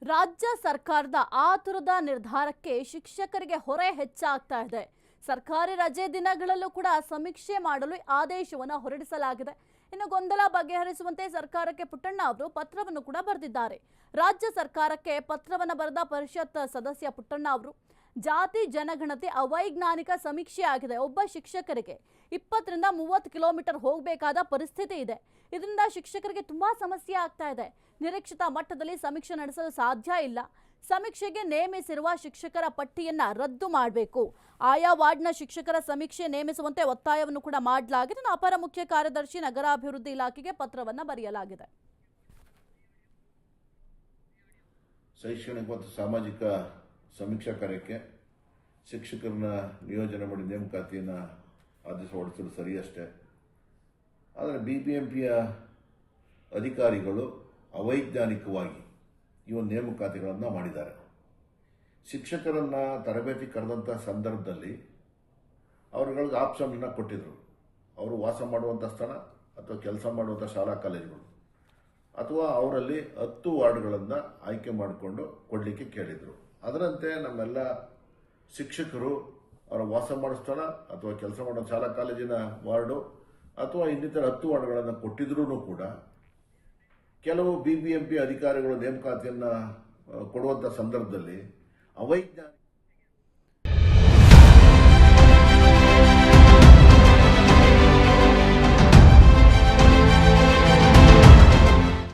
ರಾಜ್ಯ ಸರ್ಕಾರದ ಆತುರದ ನಿರ್ಧಾರಕ್ಕೆ ಶಿಕ್ಷಕರಿಗೆ ಹೊರೆ ಹೆಚ್ಚಾಗ್ತಾ ಇದೆ. ಸರ್ಕಾರಿ ರಜೆ ದಿನಗಳಲ್ಲೂ ಕೂಡ ಸಮೀಕ್ಷೆ ಮಾಡಲು ಆದೇಶವನ್ನು ಹೊರಡಿಸಲಾಗಿದೆ. ಇನ್ನು ಗೊಂದಲ ಬಗೆಹರಿಸುವಂತೆ ಸರ್ಕಾರಕ್ಕೆ ಪುಟ್ಟಣ್ಣ ಅವರು ಪತ್ರವನ್ನು ಕೂಡ ಬರೆದಿದ್ದಾರೆ. ರಾಜ್ಯ ಸರ್ಕಾರಕ್ಕೆ ಪತ್ರವನ್ನು ಬರೆದ ಪರಿಷತ್ ಸದಸ್ಯ ಪುಟ್ಟಣ್ಣ ಅವರು ಜಾತಿ ಜನಗಣತಿ ಅವೈಜ್ಞಾನಿಕ ಸಮೀಕ್ಷೆ ಆಗಿದೆ. ಒಬ್ಬ ಶಿಕ್ಷಕರಿಗೆ 20 ರಿಂದ 30 ಕಿಲೋಮೀಟರ್ ಹೋಗಬೇಕಾದ ಪರಿಸ್ಥಿತಿ ಇದೆ. ಇದರಿಂದ ಶಿಕ್ಷಕರಿಗೆ ತುಂಬಾ ಸಮಸ್ಯೆ ಆಗ್ತಾ ಇದೆ. ನಿರೀಕ್ಷಿತ ಮಟ್ಟದಲ್ಲಿ ಸಮೀಕ್ಷೆ ನಡೆಸಲು ಸಾಧ್ಯ ಇಲ್ಲ. ಸಮೀಕ್ಷೆಗೆ ನೇಮಿಸಿರುವ ಶಿಕ್ಷಕರ ಪಟ್ಟಿಯನ್ನ ರದ್ದು ಮಾಡಬೇಕು. ಆಯಾ ವಾರ್ಡ್ನ ಶಿಕ್ಷಕರ ಸಮೀಕ್ಷೆ ನೇಮಿಸುವಂತೆ ಒತ್ತಾಯವನ್ನು ಕೂಡ ಮಾಡಲಾಗಿದೆ. ಅಪರ ಮುಖ್ಯ ಕಾರ್ಯದರ್ಶಿ ನಗರಾಭಿವೃದ್ಧಿ ಇಲಾಖೆಗೆ ಪತ್ರವನ್ನು ಬರೆಯಲಾಗಿದೆ. ಶೈಕ್ಷಣಿಕ ಮತ್ತು ಸಾಮಾಜಿಕ ಸಮೀಕ್ಷಾ ಕಾರ್ಯಕ್ಕೆ ಶಿಕ್ಷಕರನ್ನ ನಿಯೋಜನೆ ಮಾಡಿ ನೇಮಕಾತಿಯನ್ನು ಆದೇಶ ಹೊರಡಿಸಲು ಸರಿಯಷ್ಟೇ. ಆದರೆ BBMPಯ ಅಧಿಕಾರಿಗಳು ಅವೈಜ್ಞಾನಿಕವಾಗಿ ಈ ಒಂದು ನೇಮಕಾತಿಗಳನ್ನು ಮಾಡಿದ್ದಾರೆ. ಶಿಕ್ಷಕರನ್ನು ತರಬೇತಿ ಕರೆದಂಥ ಸಂದರ್ಭದಲ್ಲಿ ಅವರುಗಳಿಗೆ ಆಪ್ಷನ್ನ ಕೊಟ್ಟಿದ್ದರು. ಅವರು ವಾಸ ಮಾಡುವಂಥ ಸ್ಥಳ ಅಥವಾ ಕೆಲಸ ಮಾಡುವಂಥ ಶಾಲಾ ಕಾಲೇಜುಗಳು ಅಥವಾ ಅವರಲ್ಲಿ 10 ವಾರ್ಡ್ಗಳನ್ನು ಆಯ್ಕೆ ಮಾಡಿಕೊಂಡು ಕೊಡಲಿಕ್ಕೆ ಕೇಳಿದರು. ಅದರಂತೆ ನಮ್ಮೆಲ್ಲ ಶಿಕ್ಷಕರು ಅವರ ವಾಸ ಮಾಡೋ ಸ್ಥಳ ಅಥವಾ ಕೆಲಸ ಮಾಡೋ ಶಾಲಾ ಕಾಲೇಜಿನ ವಾರ್ಡು ಅಥವಾ ಇನ್ನಿತರ 10 ವಾರ್ಡ್ಗಳನ್ನು ಕೊಟ್ಟಿದ್ರೂ ಕೂಡ ಕೆಲವು BBMP ಅಧಿಕಾರಿಗಳು ನೇಮಕಾತಿಯನ್ನು ಕೊಡುವಂಥ ಸಂದರ್ಭದಲ್ಲಿ ಅವೈಜ್ಞಾನಿಕ